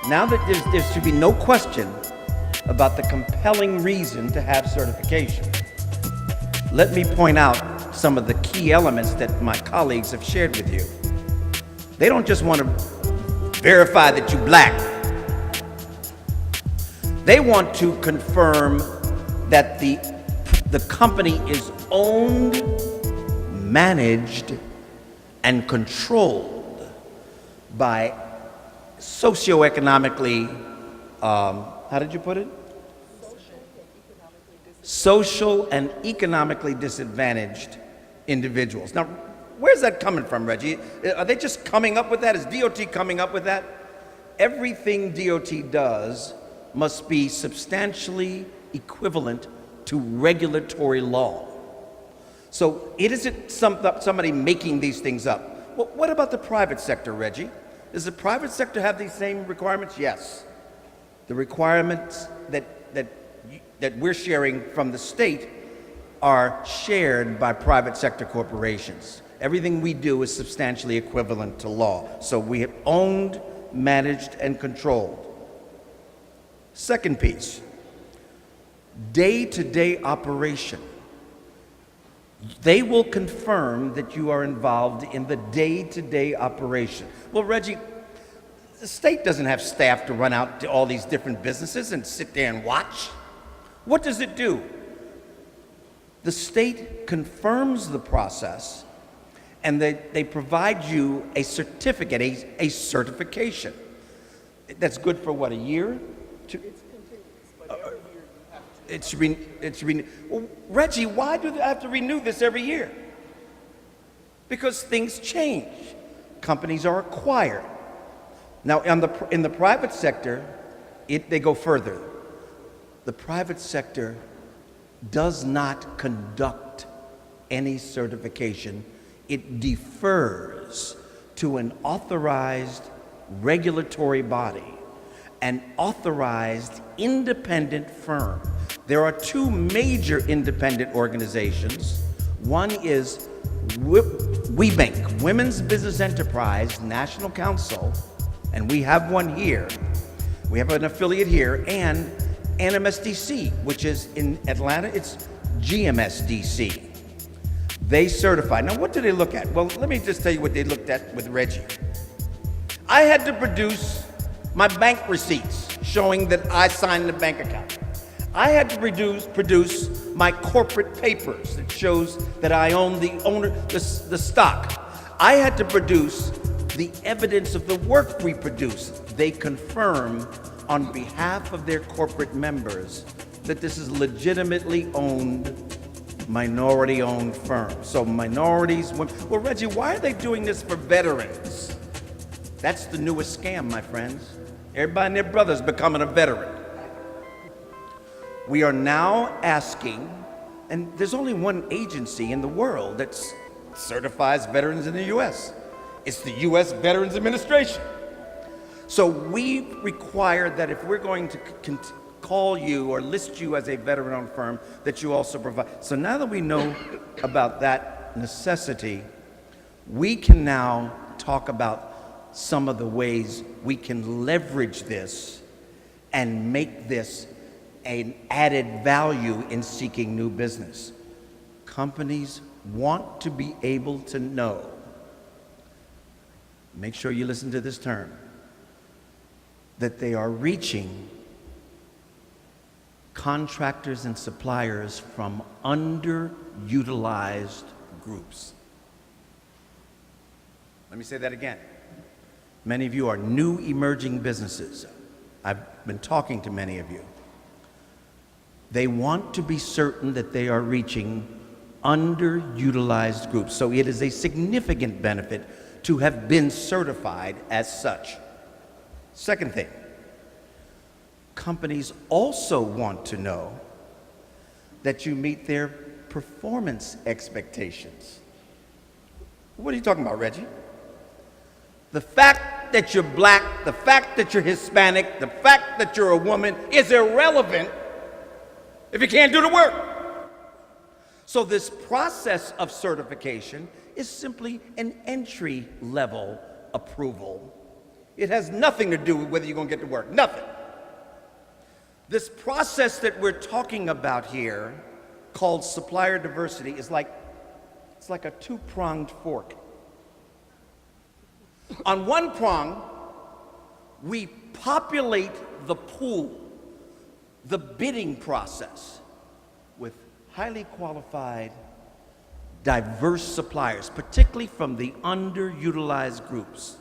Now that there should be no question about the compelling reason to have certification, let me point out some of the key elements that my colleagues have shared with you. They don't just want to verify that you're black. They want to confirm that the company is owned, managed, and controlled by socioeconomically, how did you put it? Social and economically disadvantaged individuals. Now, where's that coming from, Reggie? Are they just coming up with that? Is DOT coming up with that? Everything DOT does must be substantially equivalent to regulatory law. So it isn't somebody making these things up. Well, what about the private sector, Reggie? Does the private sector have these same requirements? Yes. The requirements that we're sharing from the state are shared by private sector corporations. Everything we do is substantially equivalent to law. So we have owned, managed, and controlled. Second piece, day-to-day operation. They will confirm that you are involved in the day-to-day operation. Well, Reggie, the state doesn't have staff to run out to all these different businesses and sit there and watch. What does it do? The state confirms the process, and they provide you a certificate, a certification. That's good for what, a year? It's continuous, but every year you have to. Well, Reggie, why do they have to renew this every year? Because things change. Companies are acquired. Now, in the private sector, they go further. The private sector does not conduct any certification. It defers to an authorized regulatory body, an authorized independent firm. There are two major independent organizations. One is WeBank, Women's Business Enterprise National Council, and we have one here. We have an affiliate here, and NMSDC, which is in Atlanta, it's GMSDC. They certify. Now, what do they look at? Well, let me just tell you what they looked at with Reggie. I had to produce my bank receipts showing that I signed the bank account. I had to produce my corporate papers that shows that I own the stock. I had to produce the evidence of the work we produce. They confirm on behalf of their corporate members that this is legitimately owned, minority-owned firm. So minorities, women. Well, Reggie, why are they doing this for veterans? That's the newest scam, my friends. Everybody and their brother's becoming a veteran. We are now asking, and there's only one agency in the world that certifies veterans in the U.S. It's the U.S. Veterans Administration. So we require that if we're going to call you or list you as a veteran-owned firm, that you also provide. So now that we know about that necessity, we can now talk about some of the ways we can leverage this and make this an added value in seeking new business. Companies want to be able to know, make sure you listen to this term, that they are reaching contractors and suppliers from underutilized groups. Let me say that again. Many of you are new emerging businesses. I've been talking to many of you. They want to be certain that they are reaching underutilized groups. So it is a significant benefit to have been certified as such. Second thing, companies also want to know that you meet their performance expectations. What are you talking about, Reggie? The fact that you're black, the fact that you're Hispanic, the fact that you're a woman is irrelevant if you can't do the work. So this process of certification is simply an entry-level approval It has nothing to do with whether you're going to get to work. Nothing. This process that we're talking about here, called supplier diversity, is like a two-pronged fork. On one prong, we populate the pool, the bidding process, with highly qualified, diverse suppliers, particularly from the underutilized groups.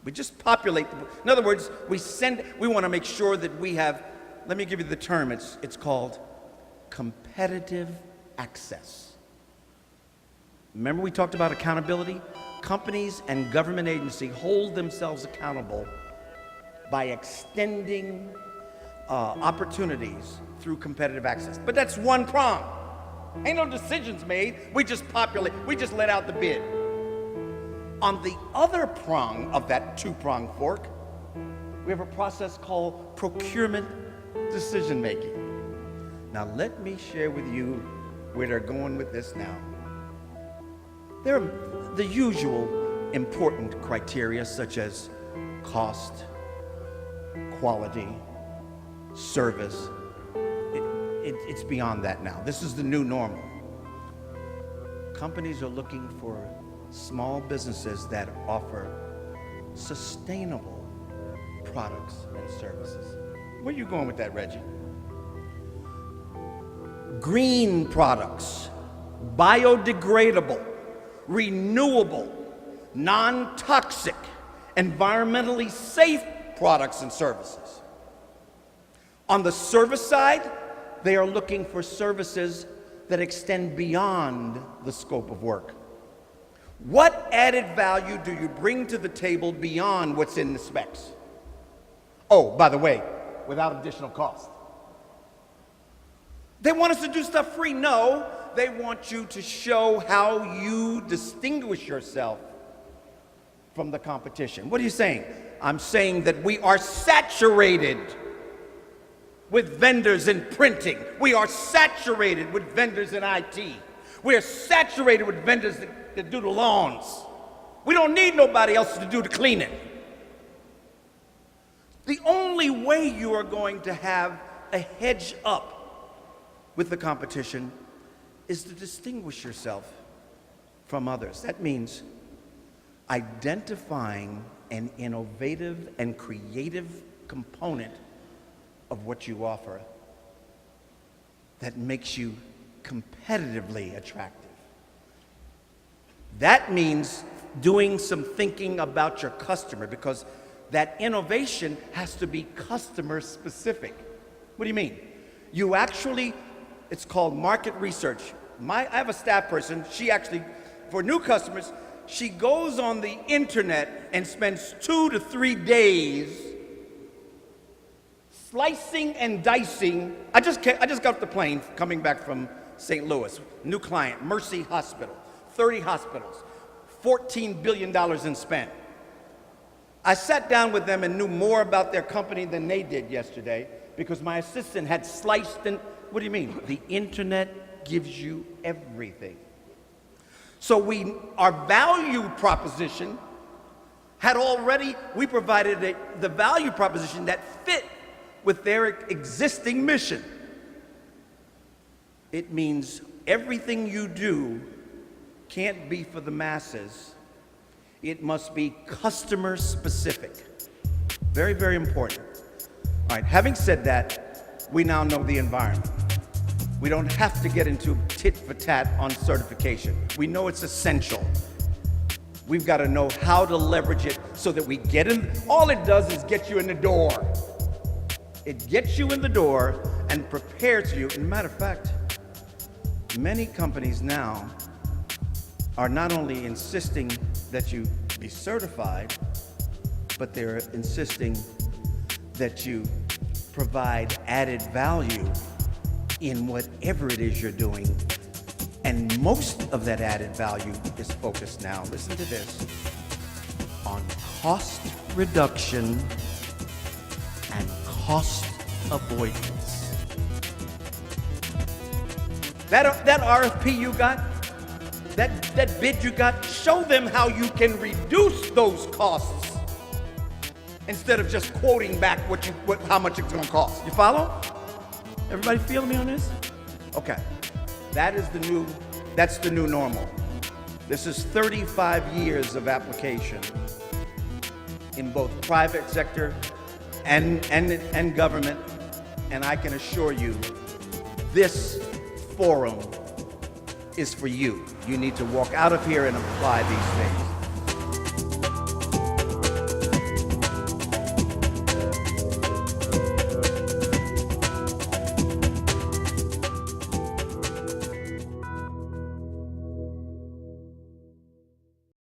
We just populate the pool. In other words, we want to make sure that we have, let me give you the term, it's called competitive access. Remember we talked about accountability? Companies and government agencies hold themselves accountable by extending opportunities through competitive access. But that's one prong. Ain't no decisions made. We just populate, we just let out the bid. On the other prong of that two-pronged fork, we have a process called procurement decision making. Now let me share with you where they're going with this now. There are the usual important criteria such as cost, quality, service. It's beyond that now. This is the new normal. Companies are looking for small businesses that offer sustainable products and services. Where are you going with that, Reggie? Green products, biodegradable, renewable, non-toxic, environmentally safe products and services. On the service side, they are looking for services that extend beyond the scope of work. What added value do you bring to the table beyond what's in the specs? Oh, by the way, without additional cost. They want us to do stuff free. No, they want you to show how you distinguish yourself from the competition. What are you saying? I'm saying that we are saturated with vendors in printing. We are saturated with vendors in IT. We are saturated with vendors that do the lawns. We don't need nobody else to do the cleaning. The only way you are going to have a hedge up with the competition is to distinguish yourself from others. That means identifying an innovative and creative component of what you offer that makes you competitively attractive. That means doing some thinking about your customer, because that innovation has to be customer specific. What do you mean? You actually, it's called market research. I have a staff person, she actually, for new customers, she goes on the internet and spends 2 to 3 days slicing and dicing. I just got off the plane coming back from St. Louis. New client, Mercy Hospital, 30 hospitals, $14 billion in spend. I sat down with them and knew more about their company than they did yesterday because my assistant had sliced and, what do you mean? The internet gives you everything. So our value proposition had already, we provided the value proposition that fit with their existing mission. It means everything you do can't be for the masses. It must be customer specific. Very, very important. All right, having said that, we now know the environment. We don't have to get into tit for tat on certification. We know it's essential. We've got to know how to leverage it so that we get in. All it does is get you in the door. It gets you in the door and prepares you. As a matter of fact, many companies now are not only insisting that you be certified, but they're insisting that you provide added value in whatever it is you're doing. And most of that added value is focused now, listen to this, on cost reduction and cost avoidance. That RFP you got, that bid you got, show them how you can reduce those costs instead of just quoting back how much it's going to cost. You follow? Everybody feeling me on this? Okay. That's the new normal. This is 35 years of application in both private sector and government, and I can assure you, this forum is for you. You need to walk out of here and apply these things.